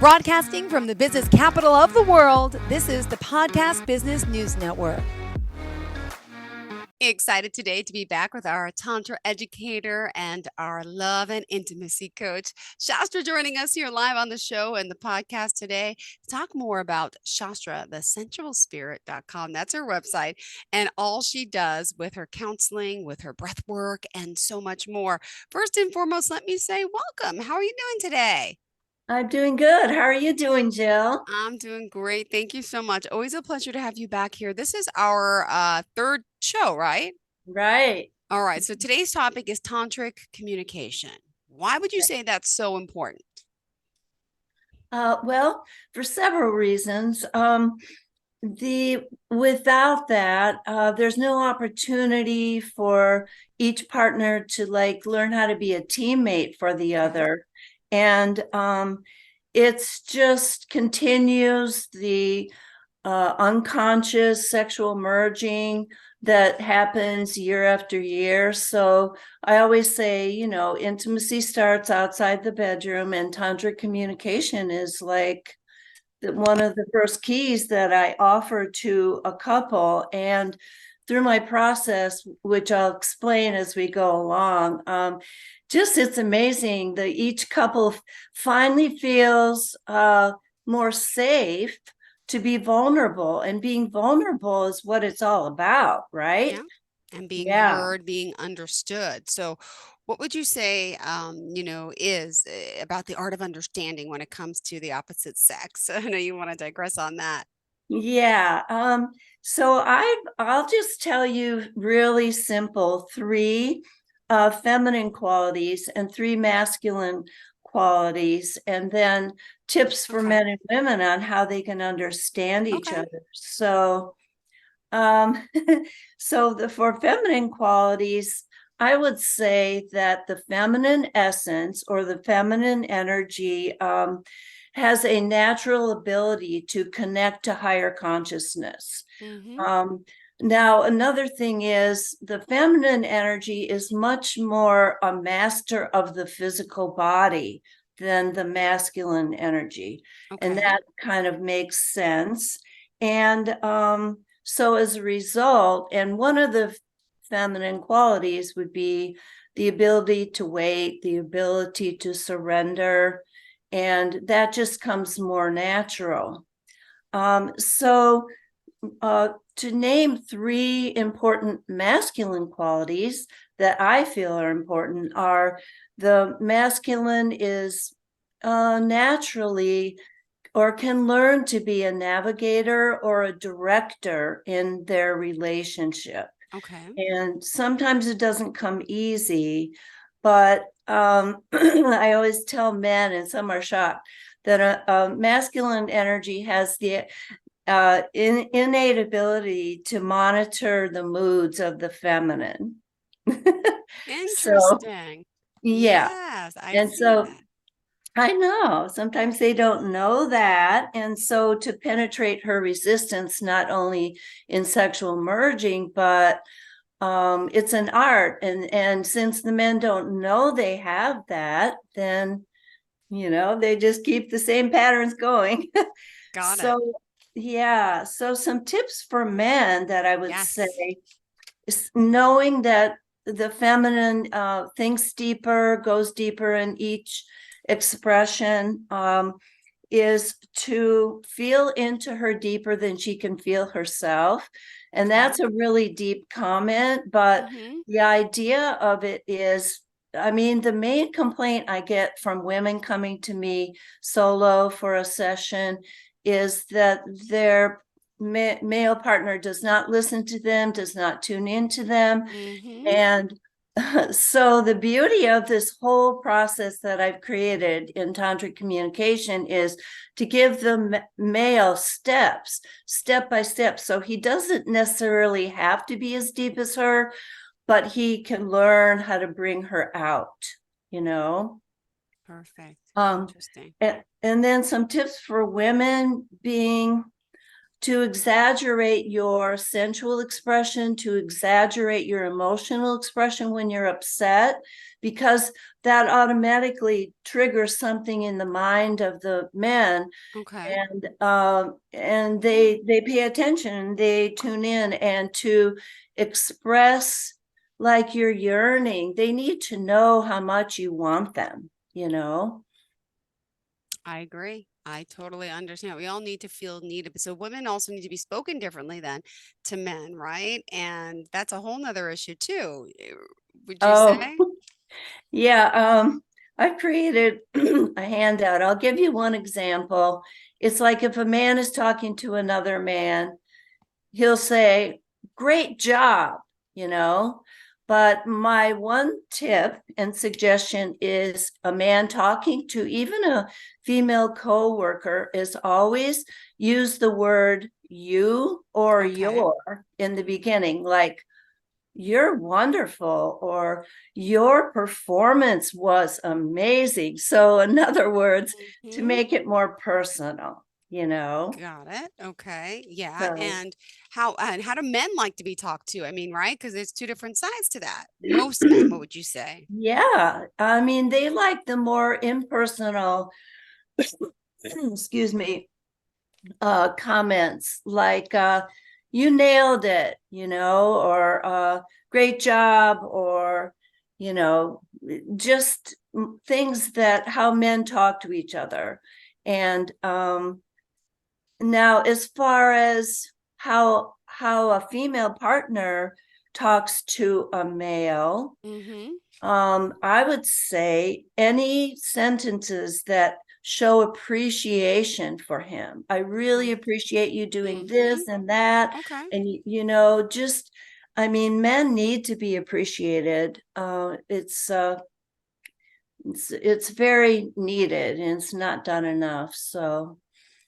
Broadcasting from the business capital of the world, this is the Podcast Business News Network. Excited today to be back with our Tantra educator and our love and intimacy coach, Shastra, joining us here live on the show and the podcast today to talk more about Shastra, thesensualspirit.com. That's her website, and all she does with her counseling, with her breath work, and so much more. First and foremost, let me say welcome. How are you doing today? I'm doing good. How are you doing, Jill? I'm doing great. Thank you so much. Always a pleasure to have you back here. This is our third show, right? Right. All right. So today's topic is tantric communication. Why would you say that's so important? Well, for several reasons. The Without that, there's no opportunity for each partner to learn how to be a teammate for the other. And it's just continues the unconscious sexual merging that happens year after year. So I always say, intimacy starts outside the bedroom, and tantric communication is like one of the first keys that I offer to a couple. And through my process, which I'll explain as we go along, just it's amazing that each couple finally feels more safe to be vulnerable, and being vulnerable is what it's all about, right? Yeah. And being Yeah. heard, being understood. So, what would you say, is about the art of understanding when it comes to the opposite sex? I know you want to digress on that. Yeah. So I'll just tell you really simple three feminine qualities and three masculine qualities, and then tips for Okay. men and women on how they can understand each Okay. other. Um, for feminine qualities, I would say that the feminine essence or the feminine energy has a natural ability to connect to higher consciousness. Mm-hmm. Now, another thing is the feminine energy is much more a master of the physical body than the masculine energy. And Okay. that kind of makes sense. And so as a result, and one of the feminine qualities would be the ability to wait, the ability to surrender, and that just comes more natural. So to name three important masculine qualities that I feel are important are the masculine is naturally or can learn to be a navigator or a director in their relationship. Okay. And sometimes it doesn't come easy, but I always tell men, and some are shocked, that a masculine energy has the innate ability to monitor the moods of the feminine. So, Interesting. yeah. Yes, I And see so that. I know sometimes they don't know that. And so to penetrate her resistance, not only in sexual merging, but it's an art. And since the men don't know they have that, then, they just keep the same patterns going. Got it. So, yeah. So some tips for men that I would say Yes. is knowing that the feminine thinks deeper, goes deeper in each expression, is to feel into her deeper than she can feel herself. And Okay. that's a really deep comment, but Mm-hmm. the idea of it is, I mean, the main complaint I get from women coming to me solo for a session is that their male partner does not listen to them, does not tune into them. Mm-hmm. And so the beauty of this whole process that I've created in tantric communication is to give the male steps, step by step. So he doesn't necessarily have to be as deep as her, but he can learn how to bring her out, you know? Perfect. Um, Interesting. and then some tips for women being to exaggerate your sensual expression, to exaggerate your emotional expression when you're upset, because that automatically triggers something in the mind of the men, Okay. and they pay attention, they tune in, and to express like you're yearning, they need to know how much you want them, you know. I agree. I totally understand. We all need to feel needed. So women also need to be spoken differently than to men, right? And that's a whole nother issue too. Would you Oh, say? yeah. I've created a handout. I'll give you one example. It's like if a man is talking to another man, he'll say, "Great job," you know. But my one tip and suggestion is a man talking to even a female co-worker is always use the word you or Okay. your in the beginning, like "You're wonderful," or "Your performance was amazing." So, in other words, to Hmm. make it more personal, you know? Got it. Okay. Yeah. So, And how do men like to be talked to? I mean, right? Because there's two different sides to that. Most men, what would you say? yeah, I mean, they like the more impersonal, excuse me, comments like, "You nailed it," you know, or "Great job," or, you know, just things that how men talk to each other. And now, as far as how a female partner talks to a male, Mm-hmm. I would say any sentences that show appreciation for him. "I really appreciate you doing Mm-hmm. this and that." Okay. And, just, I mean, men need to be appreciated. It's very needed and it's not done enough. So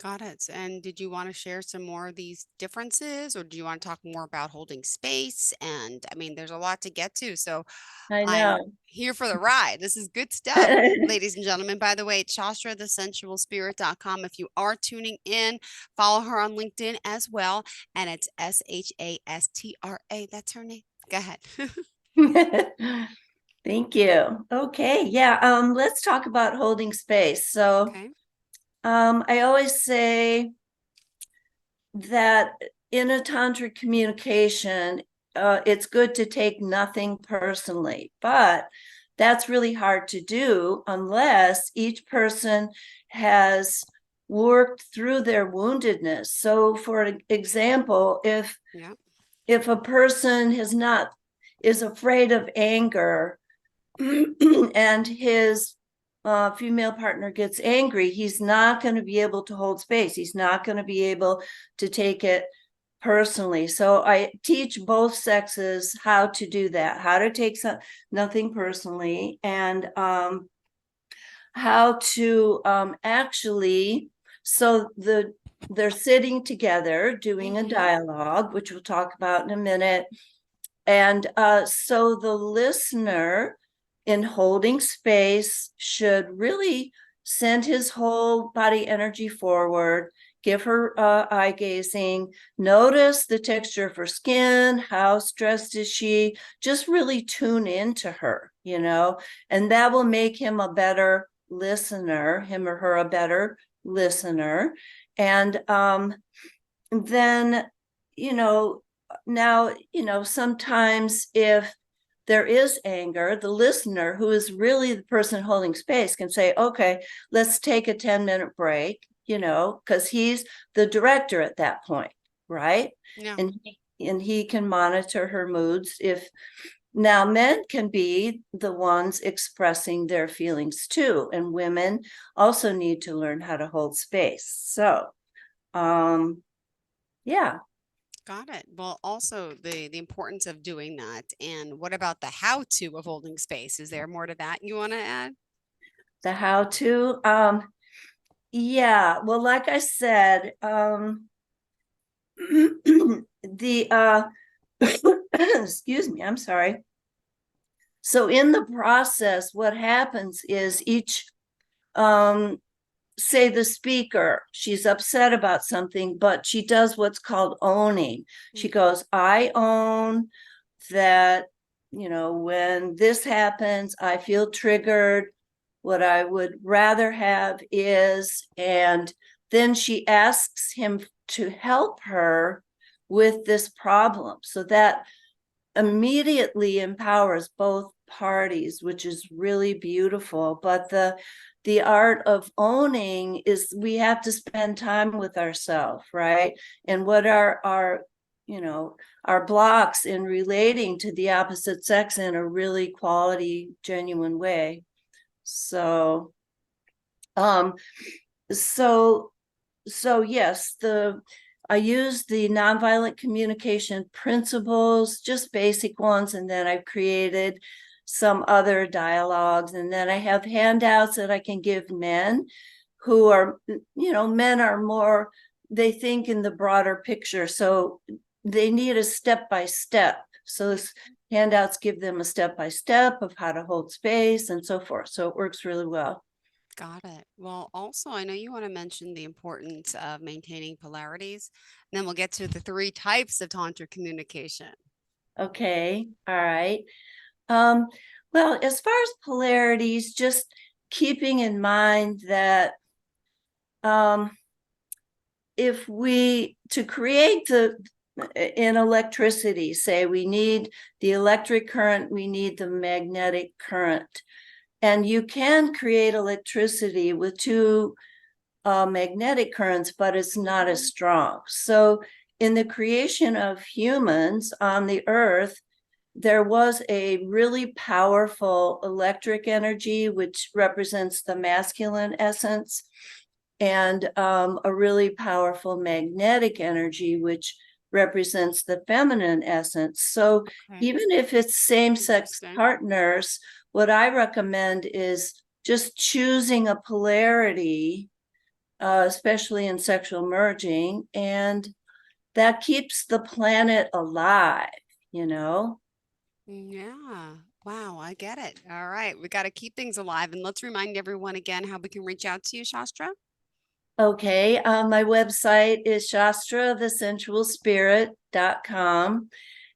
Got it. And did you want to share some more of these differences, or do you want to talk more about holding space? And I mean, there's a lot to get to. So I I'm know. here for the ride. This is good stuff, ladies and gentlemen. By the way, it's shastrathesensualspirit.com. If you are tuning in, follow her on LinkedIn as well. And it's Shastra. That's her name. Go ahead. Thank you. Okay, yeah, let's talk about holding space. So, Okay. I always say that in a tantric communication, it's good to take nothing personally, but that's really hard to do unless each person has worked through their woundedness. So, for example, Yeah. if a person is afraid of anger, and his female partner gets angry, he's not going to be able to hold space. He's not going to be able to take it personally. So I teach both sexes how to do that, how to take nothing personally, and how to actually, so they're sitting together doing a Mm-hmm. dialogue, which we'll talk about in a minute. And so the listener, in holding space, should really send his whole body energy forward, give her eye gazing, notice the texture of her skin, how stressed is she, just really tune into her, and that will make him a better listener, him or her a better listener. And then, you know, now, sometimes if there is anger, the listener, who is really the person holding space, can say, "Okay, let's take a 10-minute break," because he's the director at that point, right? Yeah. And he can monitor her moods. If now men can be the ones expressing their feelings too, and women also need to learn how to hold space. So, yeah. Got it. Well, also the importance of doing that. And what about the how to of holding space? Is there more to that you want to add? The how to. Yeah, well, like I said, the excuse me, I'm sorry. So in the process, what happens is each um say the speaker, she's upset about something, but she does what's called owning. She goes, I own that, when this happens, I feel triggered. What I would rather have is, and then she asks him to help her with this problem. So that immediately empowers both parties, which is really beautiful. But the art of owning is we have to spend time with ourselves, right? And what are our blocks in relating to the opposite sex in a really quality, genuine way. So um so so yes, I use the nonviolent communication principles, just basic ones, and then I've created some other dialogues, and then I have handouts that I can give men who are, men are more, they think in the broader picture, so they need a step by step. So this handouts give them a step by step of how to hold space and so forth. So it works really well. Got it. Well, also, I know you want to mention the importance of maintaining polarities, and then we'll get to the three types of Tantra communication. Okay, all right. Um, well, as far as polarities, just keeping in mind that um, if we, to create in electricity, say we need the electric current, we need the magnetic current. And you can create electricity with two magnetic currents, but it's not as strong. So in the creation of humans on the earth, there was a really powerful electric energy, which represents the masculine essence, and a really powerful magnetic energy, which represents the feminine essence. So Okay. even if it's same sex Interesting. partners, what I recommend is just choosing a polarity, especially in sexual merging, and that keeps the planet alive, you know? Yeah. Wow, I get it. All right. We got to keep things alive. And let's remind everyone again how we can reach out to you, Shastra. Okay, my website is shastrathesensualspirit.com.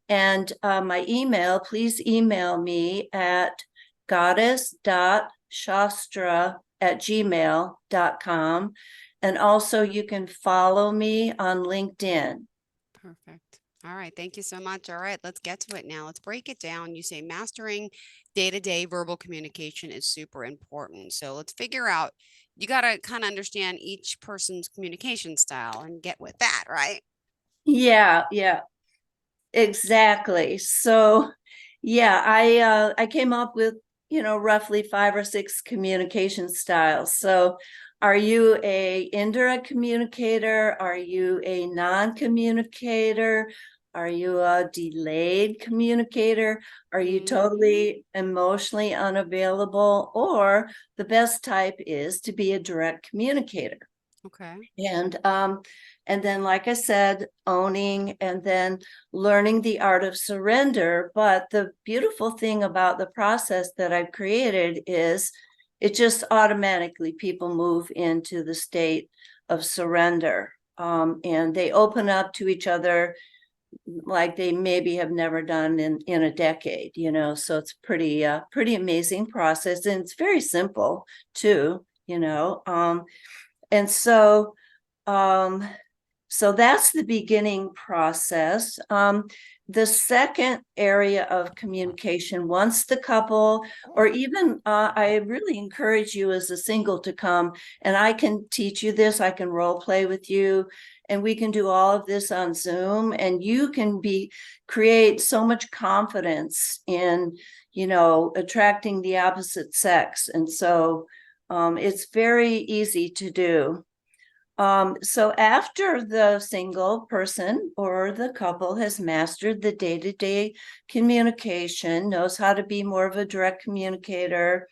And my email, please email me at goddess.shastra@gmail.com. And also you can follow me on LinkedIn. Perfect. All right. Thank you so much. All right. Let's get to it now. Let's break it down. You say mastering day to day verbal communication is super important. So let's figure out, you got to kind of understand each person's communication style and get with that, right? Yeah, yeah. Exactly. So, yeah, I came up with, roughly 5 or 6 communication styles. So, are you a indirect communicator? Are you a non-communicator? Are you a delayed communicator? Are you Hmm. totally emotionally unavailable? Or the best type is to be a direct communicator. Okay. And then, like I said, owning and then learning the art of surrender. But the beautiful thing about the process that I've created is it just automatically people move into the state of surrender. And they open up to each other like they maybe have never done in a decade, so it's pretty amazing process, and it's very simple too, and um, so that's the beginning process. The second area of communication, once the couple, or even I really encourage you as a single to come, and I can teach you this, I can role play with you, and we can do all of this on Zoom, and you can create so much confidence in, attracting the opposite sex. And so it's very easy to do. So after the single person or the couple has mastered the day-to-day communication, knows how to be more of a direct communicator,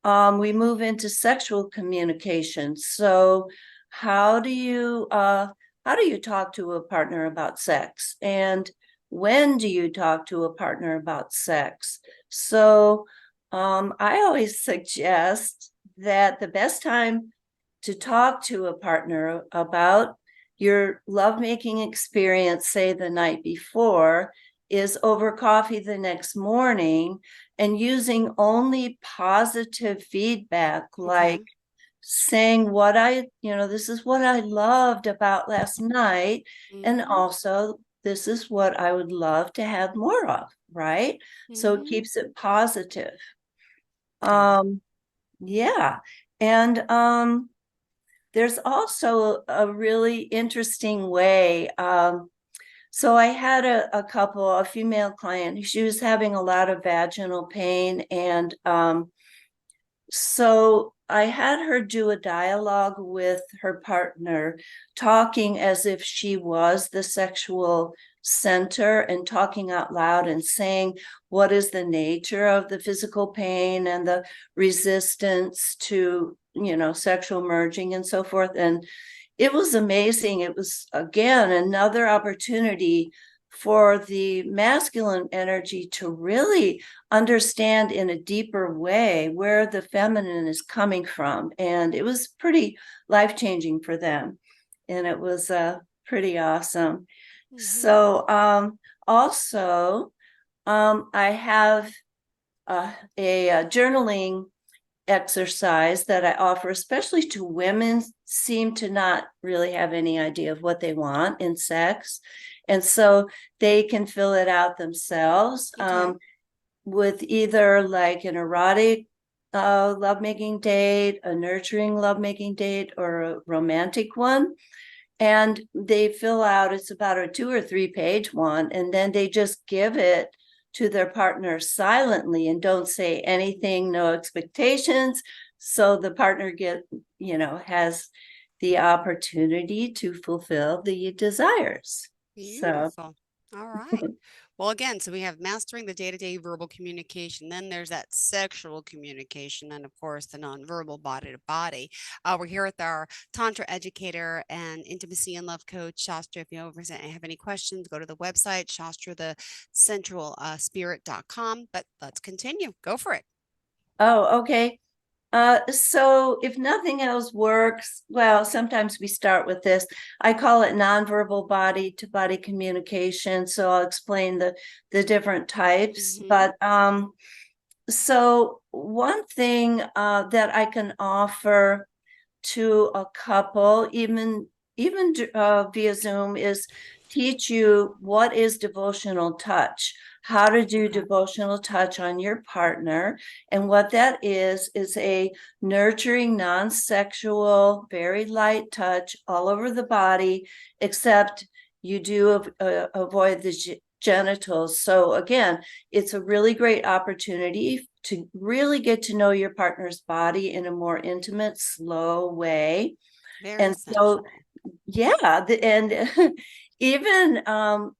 we move into sexual communication. So how do you talk to a partner about sex? And when do you talk to a partner about sex? So I always suggest that the best time to talk to a partner about your lovemaking experience, say the night before, is over coffee the next morning, and using only positive feedback, like Okay. saying this is what I loved about last night. And Mhm. also, this is what I would love to have more of, right? So it Mhm. keeps it positive. Got it. Um, yeah. And there's also a really interesting way. So I had a female client. She was having a lot of vaginal pain, and so I had her do a dialogue with her partner, talking as if she was the sexual center and talking out loud and saying, what is the nature of the physical pain and the resistance to, sexual merging and so forth. And it was amazing. It was, again, another opportunity for the masculine energy to really understand in a deeper way where the feminine is coming from. And it was pretty life-changing for them. And it was pretty awesome. Mhm. So also, I have a journaling exercise that I offer, especially to women, seem to not really have any idea of what they want in sex. And so they can fill it out themselves Okay. with either like an erotic lovemaking date, a nurturing lovemaking date, or a romantic one. And they fill out, it's about a 2 or 3 page one, and then they just give it to their partner silently and don't say anything, no expectations. So the partner has the opportunity to fulfill the desires. So Beautiful. All right. Well, again, so we have mastering the day-to-day verbal communication. Then there's that sexual communication, and of course, the nonverbal body to body. We're here with our Tantra educator and intimacy and love coach, Shastra. If you ever have any questions, go to the website, shastrathecentralspirit.com. But let's continue. Go for it. oh, okay. So if nothing else works, well, sometimes we start with this. I call it nonverbal body to body communication. So I'll explain the different types. Mm-hmm. But so one thing that I can offer to a couple, even via Zoom, is teach you what is devotional touch, how to do Okay. devotional touch on your partner. And what that is a nurturing, non-sexual, very light touch all over the body, except you do avoid the genitals. So again, it's a really great opportunity to really get to know your partner's body in a more intimate, slow way. Very And so, sensual. yeah, and even our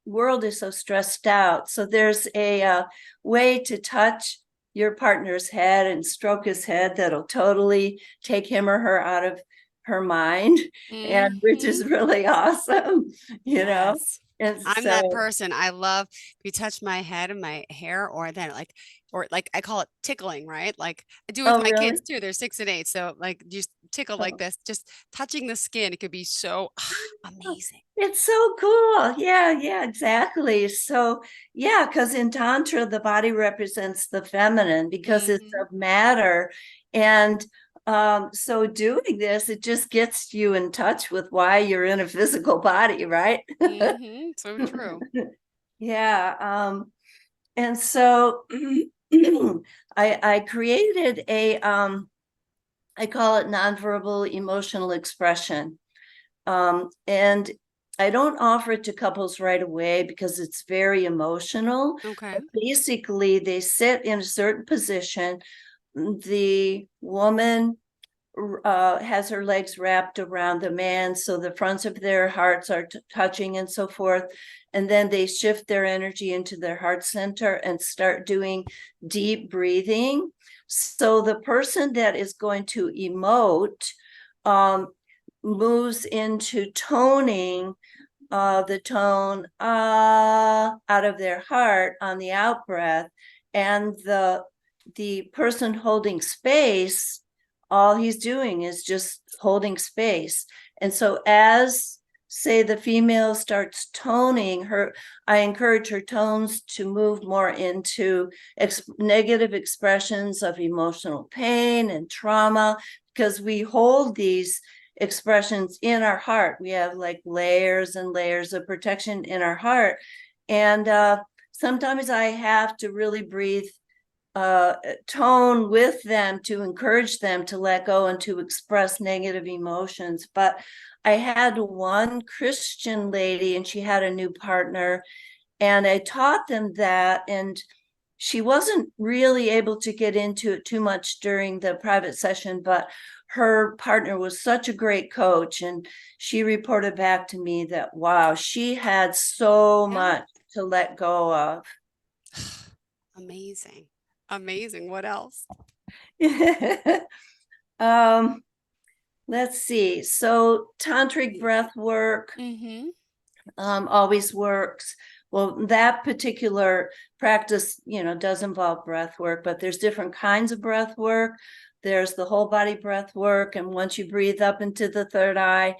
world is so stressed out. So there's a way to touch your partner's head and stroke his head that'll totally take him or her out of her mind, and which Mm-hmm. is really awesome, you know. Yes. And I'm that so, person. I love if you touch my head and my hair, or like I call it tickling, right? Like I do with oh, my really? kids too. They're 6 and 8. So like just tickle like Oh. this, just touching the skin. It could be so amazing. It's so cool. Yeah, yeah, exactly. So, yeah, because in Tantra, the body represents the feminine because it's Mm-hmm. of matter. And so doing this, it just gets you in touch with why you're in a physical body, right? Mm-hmm. So true. Yeah. And so I created I call it nonverbal emotional expression. And I don't offer it to couples right away because it's very emotional. Okay. But basically, they sit in a certain position. The woman has her legs wrapped around the man, so the fronts of their hearts are touching and so forth. And then they shift their energy into their heart center and start doing deep breathing. So the person that is going to emote um, moves into toning the tone out of their heart on the out breath, and the person holding space all he's doing is just holding space. And so as say the female starts toning her, I encourage her tones to move more into negative expressions of emotional pain and trauma, because we hold these expressions in our heart. We have like layers and layers of protection in our heart. And sometimes I have to really breathe tone with them to encourage them to let go and to express negative emotions. But I had one Christian lady and she had a new partner, and I taught them that, and she wasn't really able to get into it too much during the private session, but her partner was such a great coach, and she reported back to me that, wow, she had so Yeah. much to let go of. Amazing. Amazing. What else? um, let's see. So tantric breath work Mm-hmm. always works. Well, that particular practice, does involve breath work, but there's different kinds of breath work. There's the whole body breath work. And once you breathe up into the third eye,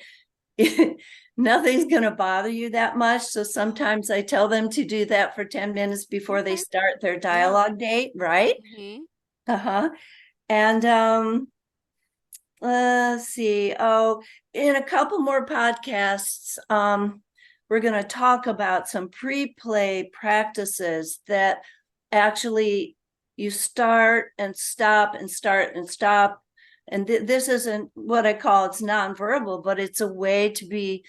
nothing's going to bother you that much. So sometimes I tell them to do that for 10 minutes before they Okay. start their Yeah. dialogue date, right? Mm-hmm. Uh-huh. And let's see. Oh, in a couple more podcasts, we're going to talk about some pre-play practices that actually you start and stop and start and stop. And this isn't what I call, it's nonverbal, but it's a way to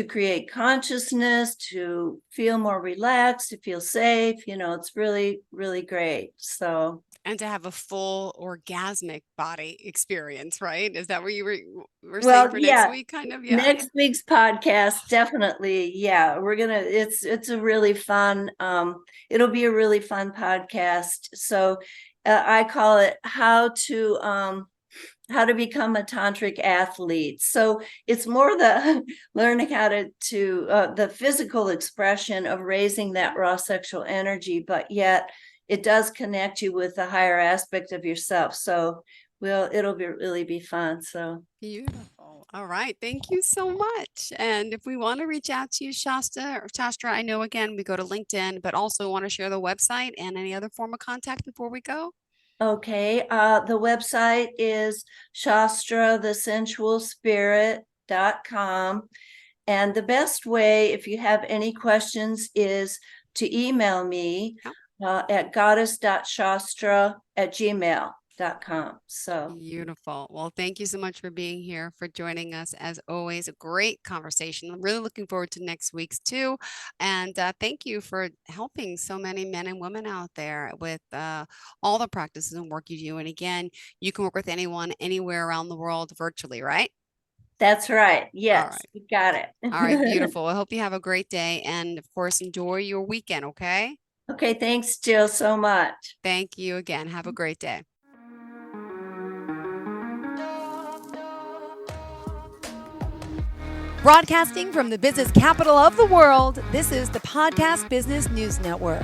create consciousness, to feel more relaxed, to feel safe. It's really, really great. So And to have a full orgasmic body experience, right? Is that what you were saying well, for next yeah, week? Kind of, yeah. next week's podcast, definitely. Yeah, it's a really fun, it'll be a really fun podcast. So I call it how to become a tantric athlete. So it's more the learning how to the physical expression of raising that raw sexual energy, but yet it does connect you with the higher aspect of yourself. So it'll really be fun. So Beautiful. All right. Thank you so much. And if we want to reach out to you, Shastra, I know again we go to LinkedIn, but also want to share the website and any other form of contact before we go. okay, the website is shastrathesensualspirit.com. And the best way, if you have any questions, is to email me at goddess.shastra@gmail.com. So Beautiful. Well, thank you so much for being here, for joining us. As always, a great conversation. I'm really looking forward to next week's too. And thank you for helping so many men and women out there with all the practices and work you do. And again, you can work with anyone, anywhere around the world virtually, right? that's right. All Yes, right. you got All right. it. Beautiful. I hope you have a great day. And of course, enjoy your weekend. Okay. Okay, thanks, Jill, so much. Thank you again. Have a great day. Broadcasting from the business capital of the world, this is the Podcast Business News Network.